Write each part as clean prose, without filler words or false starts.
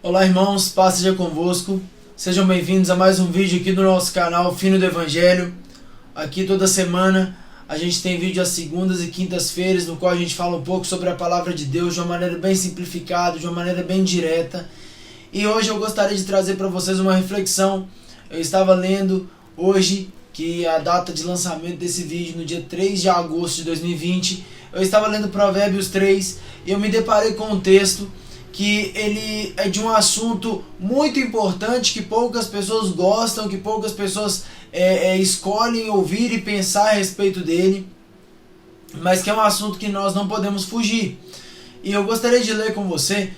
Olá irmãos, paz seja convosco, sejam bem-vindos a mais um vídeo aqui do nosso canal Fino do Evangelho. Aqui toda semana a gente tem vídeo às segundas e quintas-feiras, no qual a gente fala um pouco sobre a palavra de Deus de uma maneira bem simplificada, de uma maneira bem direta. E hoje eu gostaria de trazer para vocês uma reflexão. Eu estava lendo hoje, que é a data de lançamento desse vídeo, no dia 3 de agosto de 2020, eu estava lendo Provérbios 3 e eu me deparei com um texto que ele é de um assunto muito importante, que poucas pessoas gostam, que poucas pessoas escolhem ouvir e pensar a respeito dele, mas que é um assunto que nós não podemos fugir. E eu gostaria de ler com você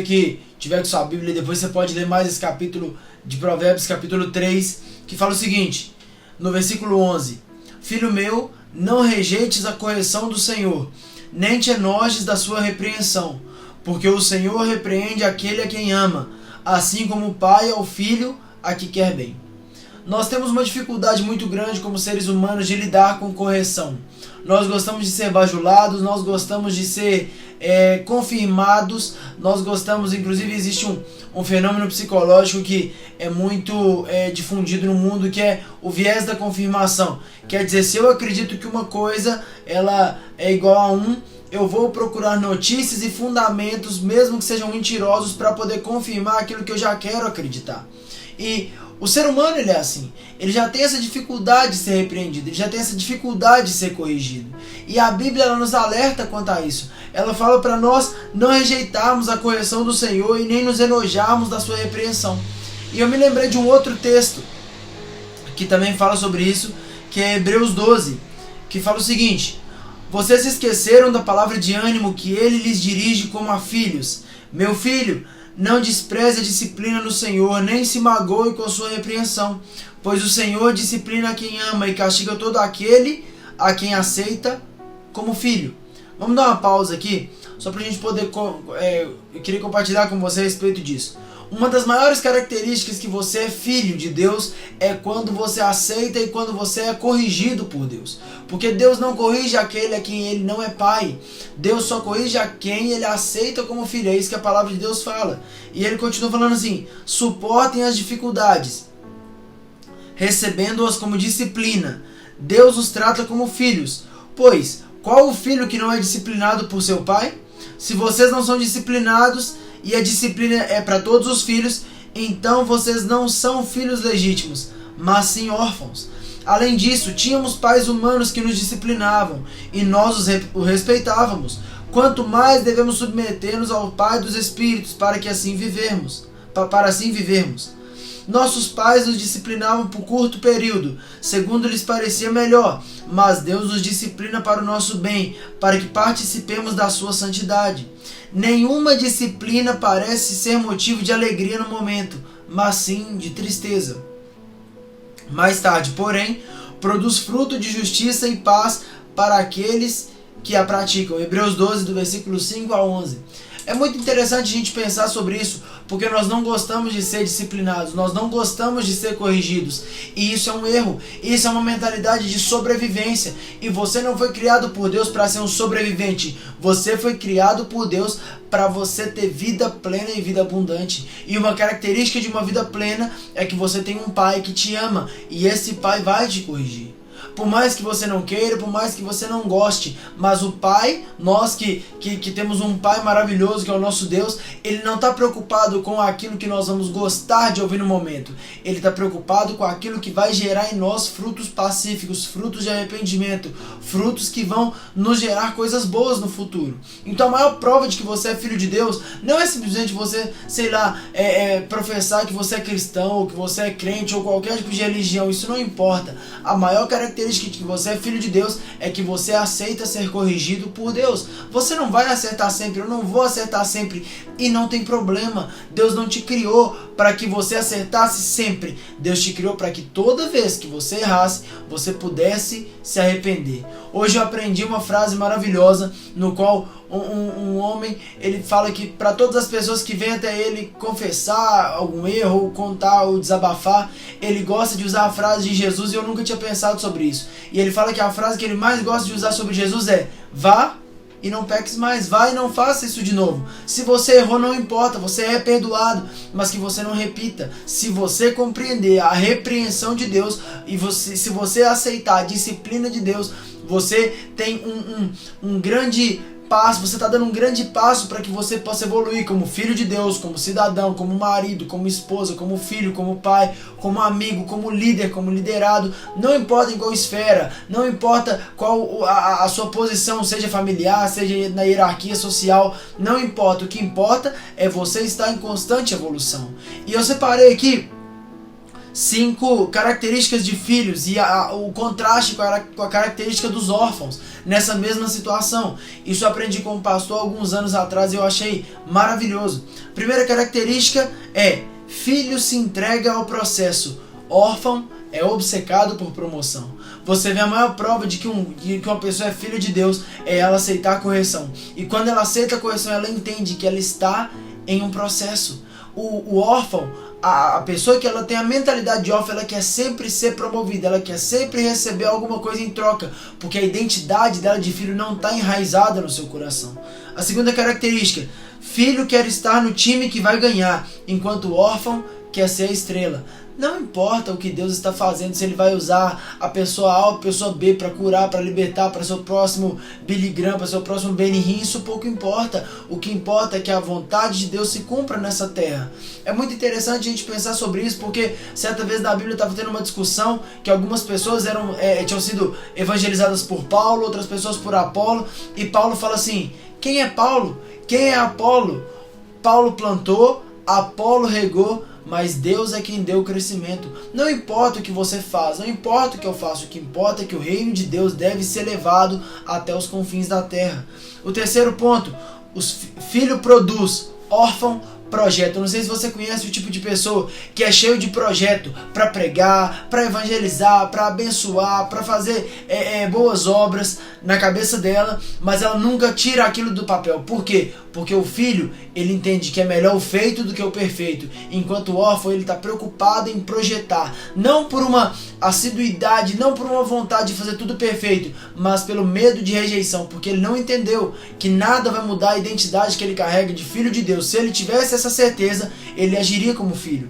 que tiver com sua Bíblia, depois você pode ler mais esse capítulo de Provérbios, capítulo 3, que fala o seguinte, no versículo 11: Filho meu, não rejeites a correção do Senhor, nem te enojes da sua repreensão, porque o Senhor repreende aquele a quem ama, assim como o pai ao filho a que quer bem. Nós temos uma dificuldade muito grande como seres humanos de lidar com correção. Nós gostamos de ser bajulados, nós gostamos de ser confirmados, nós gostamos, inclusive existe um fenômeno psicológico que é muito difundido no mundo, que é o viés da confirmação. Quer dizer, se eu acredito que uma coisa ela é igual a 1, eu vou procurar notícias e fundamentos, mesmo que sejam mentirosos, para poder confirmar aquilo que eu já quero acreditar. E o ser humano ele é assim, ele já tem essa dificuldade de ser repreendido, ele já tem essa dificuldade de ser corrigido. E a Bíblia ela nos alerta quanto a isso. Ela fala para nós não rejeitarmos a correção do Senhor e nem nos enojarmos da sua repreensão. E eu me lembrei de um outro texto que também fala sobre isso, que é Hebreus 12, que fala o seguinte: Vocês se esqueceram da palavra de ânimo que ele lhes dirige como a filhos. Meu filho, não despreze a disciplina do Senhor, nem se magoe com a sua repreensão, pois o Senhor disciplina a quem ama e castiga todo aquele a quem aceita como filho. Vamos dar uma pausa aqui, só para a gente poder... eu queria compartilhar com você a respeito disso. Uma das maiores características que você é filho de Deus é quando você aceita e quando você é corrigido por Deus. Porque Deus não corrige aquele a quem ele não é pai. Deus só corrige a quem ele aceita como filho. É isso que a palavra de Deus fala. E ele continua falando assim: suportem as dificuldades, recebendo-as como disciplina. Deus os trata como filhos. Pois, qual o filho que não é disciplinado por seu pai? Se vocês não são disciplinados, e a disciplina é para todos os filhos, então vocês não são filhos legítimos, mas sim órfãos. Além disso, tínhamos pais humanos que nos disciplinavam, e nós o respeitávamos. Quanto mais devemos submeter-nos ao Pai dos Espíritos, para assim vivermos. Nossos pais nos disciplinavam por curto período, segundo lhes parecia melhor, mas Deus nos disciplina para o nosso bem, para que participemos da sua santidade. Nenhuma disciplina parece ser motivo de alegria no momento, mas sim de tristeza. Mais tarde, porém, produz fruto de justiça e paz para aqueles que a praticam. Hebreus 12, do versículo 5 a 11. É muito interessante a gente pensar sobre isso, porque nós não gostamos de ser disciplinados, nós não gostamos de ser corrigidos, e isso é um erro, isso é uma mentalidade de sobrevivência, e você não foi criado por Deus para ser um sobrevivente, você foi criado por Deus para você ter vida plena e vida abundante. E uma característica de uma vida plena é que você tem um pai que te ama, e esse pai vai te corrigir. Por mais que você não queira, por mais que você não goste, mas o Pai, nós que temos um Pai maravilhoso que é o nosso Deus, Ele não está preocupado com aquilo que nós vamos gostar de ouvir no momento. Ele está preocupado com aquilo que vai gerar em nós frutos pacíficos, frutos de arrependimento, frutos que vão nos gerar coisas boas no futuro. Então a maior prova de que você é filho de Deus não é simplesmente você, professar que você é cristão, ou que você é crente, ou qualquer tipo de religião. Isso não importa. A maior característica de que você é filho de Deus é que você aceita ser corrigido por Deus. Você não vai acertar sempre, eu não vou acertar sempre, e não tem problema. Deus não te criou para que você acertasse sempre. Deus te criou para que toda vez que você errasse, você pudesse se arrepender. Hoje eu aprendi uma frase maravilhosa, no qual um homem, ele fala que para todas as pessoas que vêm até ele confessar algum erro, ou contar, ou desabafar, ele gosta de usar a frase de Jesus, e eu nunca tinha pensado sobre isso. E ele fala que a frase que ele mais gosta de usar sobre Jesus é: vá e não peques mais. Vai e não faça isso de novo. Se você errou, não importa, você é perdoado, mas que você não repita. Se você compreender a repreensão de Deus e se você aceitar a disciplina de Deus, você tem um grande passo, você está dando um grande passo para que você possa evoluir como filho de Deus, como cidadão, como marido, como esposa, como filho, como pai, como amigo, como líder, como liderado. Não importa em qual esfera, não importa qual a sua posição, seja familiar, seja na hierarquia social, não importa. O que importa é você estar em constante evolução. E eu separei aqui 5 características de filhos e o contraste com a característica dos órfãos nessa mesma situação. Isso eu aprendi com um pastor alguns anos atrás e eu achei maravilhoso. Primeira característica é: filho se entrega ao processo, órfão é obcecado por promoção. Você vê a maior prova de que uma pessoa é filha de Deus é ela aceitar a correção. E quando ela aceita a correção, ela entende que ela está em um processo. O órfão, a pessoa que ela tem a mentalidade de órfão, ela quer sempre ser promovida, ela quer sempre receber alguma coisa em troca, porque a identidade dela de filho não está enraizada no seu coração. A segunda característica: filho quer estar no time que vai ganhar, enquanto o órfão quer ser a estrela. Não importa o que Deus está fazendo, se Ele vai usar a pessoa A ou a pessoa B para curar, para libertar, para seu próximo Billy Graham, para seu próximo Benny Hinn, isso pouco importa. O que importa é que a vontade de Deus se cumpra nessa terra. É muito interessante a gente pensar sobre isso, porque certa vez na Bíblia estava tendo uma discussão que algumas pessoas tinham sido evangelizadas por Paulo, outras pessoas por Apolo, e Paulo fala assim: quem é Paulo? Quem é Apolo? Paulo plantou, Apolo regou, mas Deus é quem deu o crescimento. Não importa o que você faz, não importa o que eu faço, o que importa é que o reino de Deus deve ser levado até os confins da terra. O terceiro ponto: filho produz, órfão projeto. Eu não sei se você conhece o tipo de pessoa que é cheio de projeto para pregar, para evangelizar, para abençoar, para fazer boas obras na cabeça dela, mas ela nunca tira aquilo do papel. Por quê? Porque o filho, ele entende que é melhor o feito do que o perfeito, enquanto o órfão, ele está preocupado em projetar, não por uma assiduidade, não por uma vontade de fazer tudo perfeito, mas pelo medo de rejeição, porque ele não entendeu que nada vai mudar a identidade que ele carrega de filho de Deus. Se ele tivesse essa certeza, ele agiria como filho.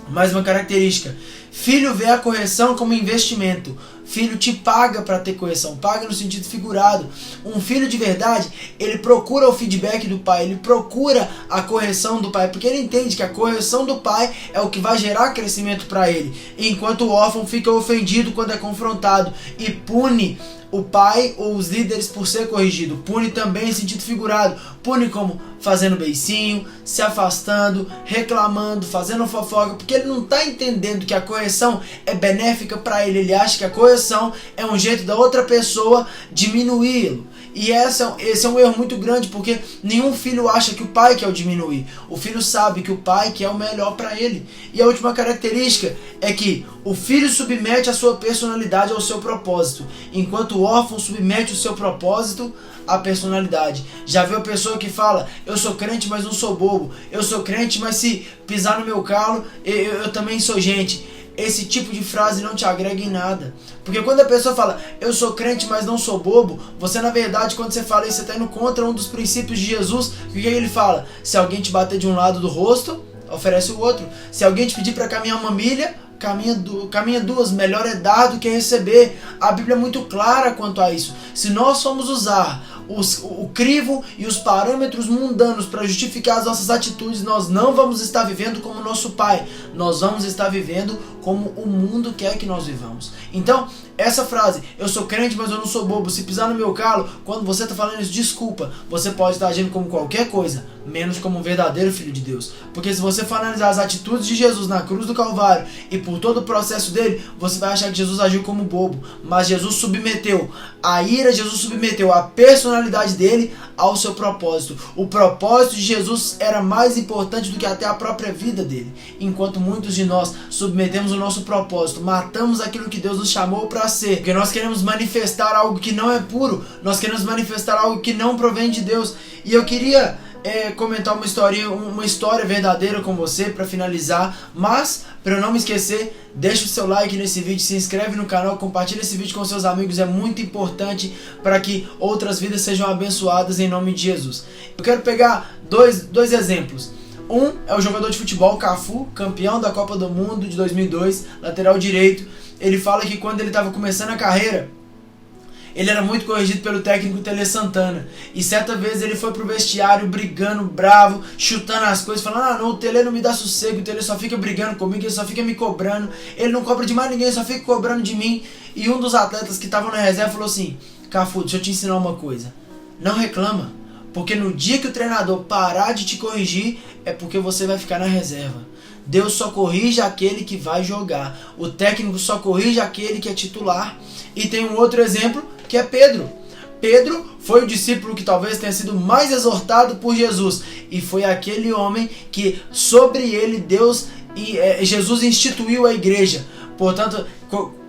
Mais uma característica: filho vê a correção como investimento. Filho te paga para ter correção, paga no sentido figurado. Um filho de verdade, ele procura o feedback do pai, ele procura a correção do pai, porque ele entende que a correção do pai é o que vai gerar crescimento para ele. Enquanto o órfão fica ofendido quando é confrontado e pune o pai ou os líderes por ser corrigido. Pune também em sentido figurado. Pune como fazendo beicinho, se afastando, reclamando, fazendo fofoca, porque ele não está entendendo que a correção é benéfica para ele. Ele acha que a correção é um jeito da outra pessoa diminuí-lo. E esse é um erro muito grande, porque nenhum filho acha que o pai quer o diminuir. O filho sabe que o pai quer o melhor para ele. E a última característica é que o filho submete a sua personalidade ao seu propósito, enquanto o órfão submete o seu propósito à personalidade. Já viu a pessoa que fala: eu sou crente, mas não sou bobo. Eu sou crente, mas se pisar no meu calo, eu também sou gente. Esse tipo de frase não te agrega em nada. Porque quando a pessoa fala: eu sou crente, mas não sou bobo, você, na verdade, quando você fala isso, você está indo contra um dos princípios de Jesus. O que ele fala? Se alguém te bater de um lado do rosto, oferece o outro. Se alguém te pedir para caminhar uma milha, caminha duas. Melhor é dar do que receber. A Bíblia é muito clara quanto a isso. Se nós formos usar o crivo e os parâmetros mundanos para justificar as nossas atitudes, nós não vamos estar vivendo como nosso Pai. Nós vamos estar vivendo como o mundo quer que nós vivamos. Então, essa frase: eu sou crente, mas eu não sou bobo, se pisar no meu calo, quando você está falando isso, desculpa, você pode estar agindo como qualquer coisa, menos como um verdadeiro filho de Deus. Porque se você for analisar as atitudes de Jesus na cruz do Calvário e por todo o processo dele, você vai achar que Jesus agiu como bobo. Mas Jesus submeteu a ira, Jesus submeteu a personalidade dele ao seu propósito. O propósito de Jesus era mais importante do que até a própria vida dele. Enquanto muitos de nós submetemos o nosso propósito, matamos aquilo que Deus nos chamou para ser, porque nós queremos manifestar algo que não é puro, nós queremos manifestar algo que não provém de Deus. E eu queria comentar uma história verdadeira com você para finalizar, mas para eu não me esquecer, deixa o seu like nesse vídeo, se inscreve no canal, compartilha esse vídeo com seus amigos, é muito importante para que outras vidas sejam abençoadas em nome de Jesus. Eu quero pegar dois exemplos. Um é o jogador de futebol Cafu, campeão da Copa do Mundo de 2002, lateral direito. Ele fala que quando ele estava começando a carreira, ele era muito corrigido pelo técnico Tele Santana. E certa vez ele foi pro vestiário brigando, bravo, chutando as coisas, falando: não, o Tele não me dá sossego, o Tele só fica brigando comigo, ele só fica me cobrando, ele não cobra de mais ninguém, só fica cobrando de mim. E um dos atletas que estavam na reserva falou assim: Cafu, deixa eu te ensinar uma coisa, não reclama, porque no dia que o treinador parar de te corrigir, é porque você vai ficar na reserva. Deus só corrige aquele que vai jogar. O técnico só corrige aquele que é titular. E tem um outro exemplo, que é Pedro. Pedro foi o discípulo que talvez tenha sido mais exortado por Jesus. E foi aquele homem que sobre ele Jesus instituiu a igreja. Portanto,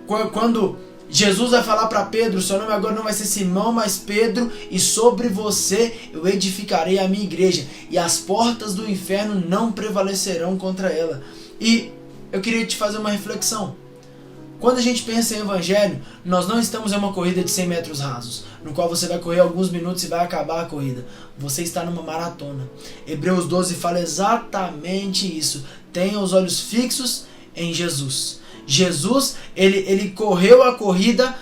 quando Jesus vai falar para Pedro: seu nome agora não vai ser Simão, mas Pedro, e sobre você eu edificarei a minha igreja, e as portas do inferno não prevalecerão contra ela. E eu queria te fazer uma reflexão. Quando a gente pensa em evangelho, nós não estamos em uma corrida de 100 metros rasos, no qual você vai correr alguns minutos e vai acabar a corrida. Você está numa maratona. Hebreus 12 fala exatamente isso. Tenha os olhos fixos em Jesus. Jesus, ele correu a corrida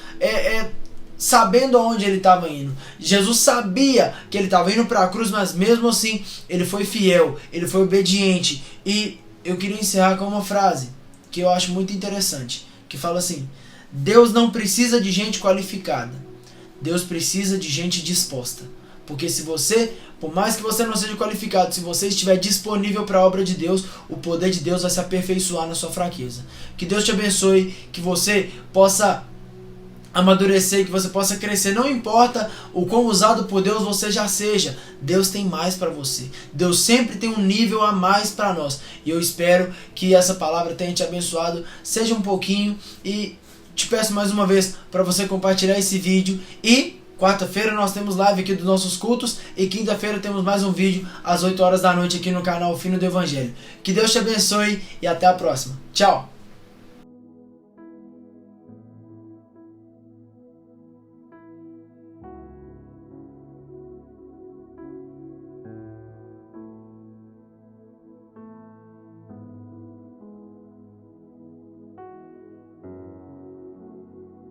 sabendo aonde ele estava indo. Jesus sabia que ele estava indo para a cruz, mas mesmo assim ele foi fiel, ele foi obediente. E eu queria encerrar com uma frase que eu acho muito interessante, que fala assim: Deus não precisa de gente qualificada, Deus precisa de gente disposta. Porque se você, por mais que você não seja qualificado, se você estiver disponível para a obra de Deus, o poder de Deus vai se aperfeiçoar na sua fraqueza. Que Deus te abençoe, que você possa amadurecer, que você possa crescer. Não importa o quão usado por Deus você já seja, Deus tem mais para você. Deus sempre tem um nível a mais para nós. E eu espero que essa palavra tenha te abençoado, seja um pouquinho. E te peço mais uma vez para você compartilhar esse vídeo. E quarta-feira nós temos live aqui dos nossos cultos, e quinta-feira temos mais um vídeo às 8 horas da noite aqui no canal Fino do Evangelho. Que Deus te abençoe e até a próxima. Tchau!